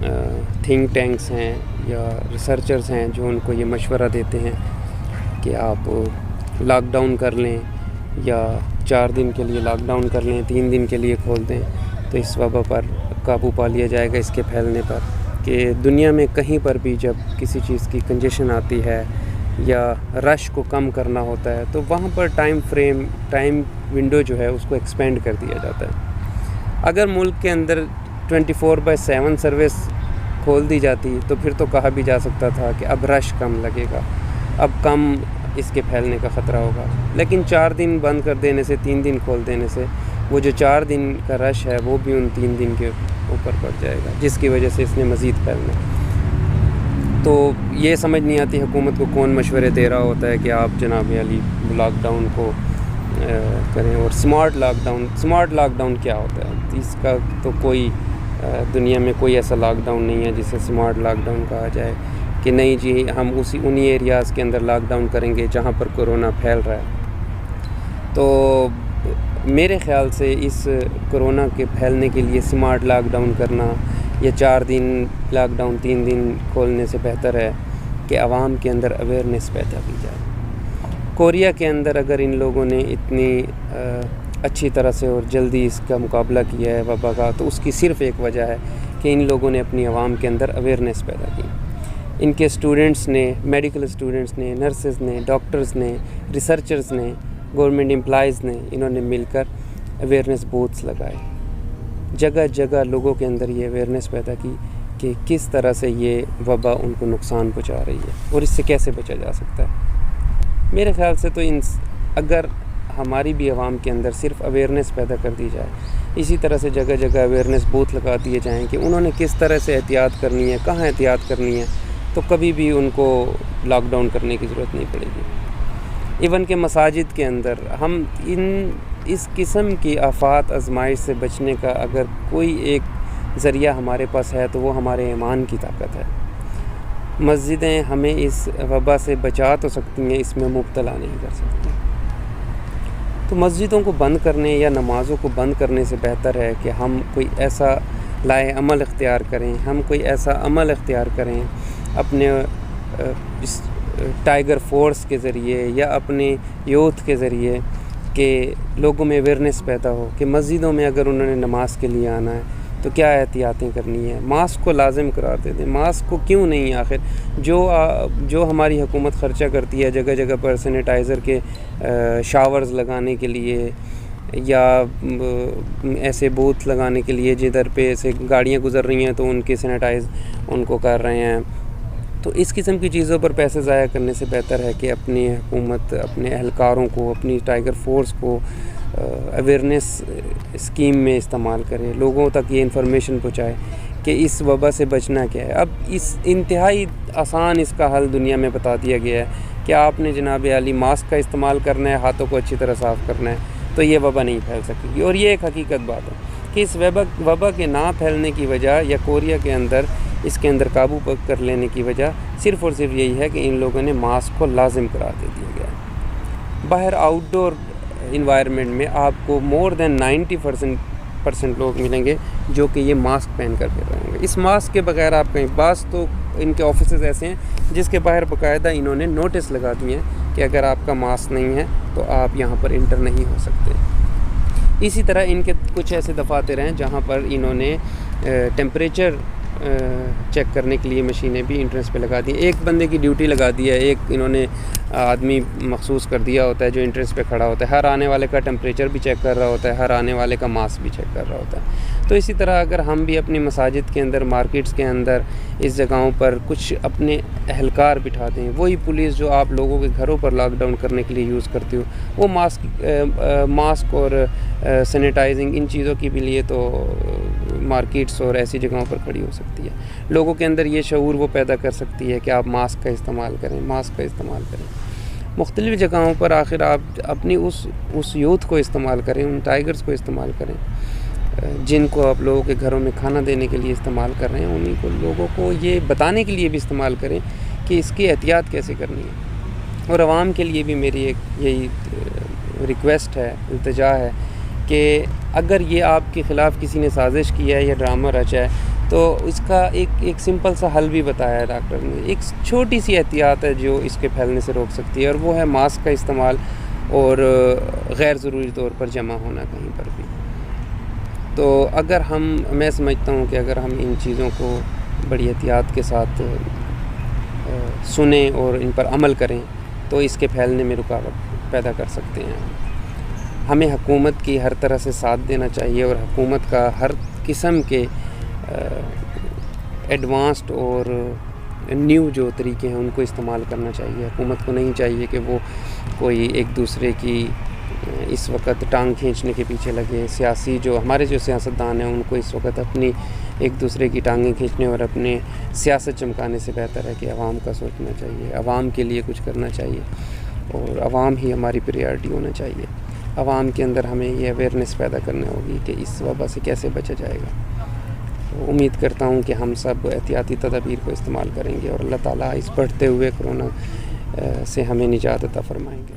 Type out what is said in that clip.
Think tanks ہیں یا researchers ہیں جو ان کو یہ مشورہ دیتے ہیں کہ آپ لاک ڈاؤن کر لیں یا 4 دن کے لیے لاک ڈاؤن کر لیں، 3 دن کے لیے کھول دیں، تو اس وبا پر قابو پا لیا جائے گا، اس کے پھیلنے پر، کہ دنیا میں کہیں پر بھی جب کسی چیز کی کنجیشن آتی ہے یا رش کو کم کرنا ہوتا ہے تو وہاں پر ٹائم ونڈو جو ہے اس کو ایکسپینڈ کر دیا جاتا ہے۔ اگر ملک کے اندر 24/7 سروس کھول دی جاتی تو پھر تو کہا بھی جا سکتا تھا کہ اب رش کم لگے گا، اب کم اس کے پھیلنے کا خطرہ ہوگا، لیکن 4 دن بند کر دینے سے، 3 دن کھول دینے سے وہ جو 4 دن کا رش ہے وہ بھی ان 3 دن کے اوپر پڑ جائے گا، جس کی وجہ سے اس نے مزید پھیلنا۔ تو یہ سمجھ نہیں آتی حکومت کو کون مشورے دے رہا ہوتا ہے کہ آپ جناب علی لاک ڈاؤن کو کریں، اور سمارٹ لاک ڈاؤن کیا ہوتا ہے؟ اس کا تو کوئی دنیا میں کوئی ایسا لاک ڈاؤن نہیں ہے جسے سمارٹ لاک ڈاؤن کہا جائے کہ نہیں جی ہم انہی ایریاز کے اندر لاک ڈاؤن کریں گے جہاں پر کورونا پھیل رہا ہے۔ تو میرے خیال سے اس کورونا کے پھیلنے کے لیے سمارٹ لاک ڈاؤن کرنا یا 4 دن لاک ڈاؤن 3 دن کھولنے سے بہتر ہے کہ عوام کے اندر اویئرنیس پیدا کی جائے۔ کوریا کے اندر اگر ان لوگوں نے اتنی اچھی طرح سے اور جلدی اس کا مقابلہ کیا ہے وبا کا، تو اس کی صرف ایک وجہ ہے کہ ان لوگوں نے اپنی عوام کے اندر اویئرنیس پیدا کی۔ ان کے اسٹوڈنٹس نے، میڈیکل اسٹوڈنٹس نے، نرسز نے، ڈاکٹرز نے، ریسرچرز نے، گورنمنٹ امپلائیز نے، انہوں نے مل کر اویئرنیس بوتھس لگائے، جگہ جگہ لوگوں کے اندر یہ اویئرنیس پیدا کی کہ کس طرح سے یہ وبا ان کو نقصان پہنچا رہی ہے اور اس سے کیسے بچا جا سکتا ہے۔ میرے خیال سے تو اگر ہماری بھی عوام کے اندر صرف اویئرنیس پیدا کر دی جائے، اسی طرح سے جگہ جگہ اویئرنیس بوتھ لگا دیے جائیں کہ انہوں نے کس طرح سے احتیاط کرنی ہے، کہاں احتیاط کرنی ہے، تو کبھی بھی ان کو لاک ڈاؤن کرنے کی ضرورت نہیں پڑے گی۔ ایون کہ مساجد کے اندر ہم اس قسم کی آفات آزمائش سے بچنے کا اگر کوئی ایک ذریعہ ہمارے پاس ہے تو وہ ہمارے ایمان کی طاقت ہے۔ مسجدیں ہمیں اس وبا سے بچا تو سکتی ہیں، اس میں مبتلا نہیں کر سکتی۔ تو مسجدوں کو بند کرنے یا نمازوں کو بند کرنے سے بہتر ہے کہ ہم کوئی ایسا لائے عمل اختیار کریں، ہم کوئی ایسا عمل اختیار کریں اپنے ٹائیگر فورس کے ذریعے یا اپنے یوتھ کے ذریعے کہ لوگوں میں اویئرنیس پیدا ہو کہ مسجدوں میں اگر انہوں نے نماز کے لیے آنا ہے تو کیا احتیاطیں کرنی ہے، ماسک کو لازم قرار دے دیں۔ ماسک کو کیوں نہیں؟ آخر جو ہماری حکومت خرچہ کرتی ہے جگہ جگہ پر سینیٹائزر کے شاورز لگانے کے لیے یا ایسے بوتھ لگانے کے لیے جدھر پہ ایسے گاڑیاں گزر رہی ہیں تو ان کے سینیٹائز ان کو کر رہے ہیں، تو اس قسم کی چیزوں پر پیسے ضائع کرنے سے بہتر ہے کہ اپنی حکومت اپنے اہلکاروں کو، اپنی ٹائیگر فورس کو اویئرنیس اسکیم میں استعمال کرے، لوگوں تک یہ انفارمیشن پہنچائے کہ اس وبا سے بچنا کیا ہے۔ اب اس انتہائی آسان اس کا حل دنیا میں بتا دیا گیا ہے کہ آپ نے جناب عالی ماسک کا استعمال کرنا ہے، ہاتھوں کو اچھی طرح صاف کرنا ہے، تو یہ وبا نہیں پھیل سکے گی۔ اور یہ ایک حقیقت بات ہے کہ اس وبا کے نہ پھیلنے کی وجہ یا کوریا کے اندر اس کے اندر قابو کر لینے کی وجہ صرف اور صرف یہی ہے کہ ان لوگوں نے ماسک کو لازم قرار دے دیا گیا ہے۔ باہر آؤٹ ڈور انوائرمنٹ میں آپ کو مور دین 90% لوگ ملیں گے جو کہ یہ ماسک پہن کر پھر رہیں گے۔ اس ماسک کے بغیر آپ کہیں، بعض تو ان کے آفیسز ایسے ہیں جس کے باہر باقاعدہ انہوں نے نوٹس لگا دیے ہیں کہ اگر آپ کا ماسک نہیں ہے تو آپ یہاں پر انٹر نہیں ہو سکتے۔ اسی طرح ان کے کچھ ایسے دفاتر ہیں جہاں پر انہوں نے ٹیمپریچر چیک کرنے کے لیے مشینیں بھی انٹرنس پہ لگا دی، ایک بندے کی ڈیوٹی لگا دی ہے، ایک انہوں نے آدمی مخصوص کر دیا ہوتا ہے جو انٹرنس پہ کھڑا ہوتا ہے، ہر آنے والے کا ٹیمپریچر بھی چیک کر رہا ہوتا ہے، ہر آنے والے کا ماسک بھی چیک کر رہا ہوتا ہے۔ تو اسی طرح اگر ہم بھی اپنی مساجد کے اندر، مارکیٹس کے اندر، اس جگہوں پر کچھ اپنے اہلکار بٹھا دیں، وہی پولیس جو آپ لوگوں کے گھروں پر لاک ڈاؤن کرنے کے لیے یوز کرتی ہو، وہ ماسک اور سینیٹائزنگ ان چیزوں کے بھی لیے تو مارکیٹس اور ایسی جگہوں پر کھڑی ہو سکتی ہے۔ لوگوں کے اندر یہ شعور وہ پیدا کر سکتی ہے کہ آپ ماسک کا استعمال کریں، ماسک کا استعمال کریں۔ مختلف جگہوں پر آخر آپ اپنی اس یوتھ کو استعمال کریں، ان ٹائیگرز کو استعمال کریں جن کو آپ لوگوں کے گھروں میں کھانا دینے کے لیے استعمال کر رہے ہیں، انہیں کو لوگوں کو یہ بتانے کے لیے بھی استعمال کریں کہ اس کی احتیاط کیسے کرنی ہے۔ اور عوام کے لیے بھی میری ایک یہی ریکویسٹ ہے، التجا ہے کہ اگر یہ آپ کے خلاف کسی نے سازش کی ہے یا ڈرامہ رچا ہے تو اس کا ایک سمپل سا حل بھی بتایا ہے ڈاکٹر نے. ایک چھوٹی سی احتیاط ہے جو اس کے پھیلنے سے روک سکتی ہے، اور وہ ہے ماسک کا استعمال اور غیر ضروری طور پر جمع ہونا کہیں پر بھی. تو اگر میں سمجھتا ہوں کہ اگر ہم ان چیزوں کو بڑی احتیاط کے ساتھ سنیں اور ان پر عمل کریں تو اس کے پھیلنے میں رکاوٹ پیدا کر سکتے ہیں. ہمیں حکومت کی ہر طرح سے ساتھ دینا چاہیے، اور حکومت کا ہر قسم کے ایڈوانسڈ اور نیو جو طریقے ہیں ان کو استعمال کرنا چاہیے. حکومت کو نہیں چاہیے کہ وہ کوئی ایک دوسرے کی اس وقت ٹانگ کھینچنے کے پیچھے لگے. ہمارے جو سیاستدان ہیں ان کو اس وقت اپنی ایک دوسرے کی ٹانگیں کھینچنے اور اپنے سیاست چمکانے سے بہتر ہے کہ عوام کا سوچنا چاہیے، عوام کے لیے کچھ کرنا چاہیے، اور عوام ہی ہماری پریارٹی ہونا چاہیے. عوام کے اندر ہمیں یہ اویئرنیس پیدا کرنی ہوگی کہ اس وبا سے کیسے بچا جائے گا. امید کرتا ہوں کہ ہم سب احتیاطی تدابیر کو استعمال کریں گے، اور اللہ تعالیٰ اس بڑھتے ہوئے کرونا سے ہمیں نجات عطا فرمائیں گے.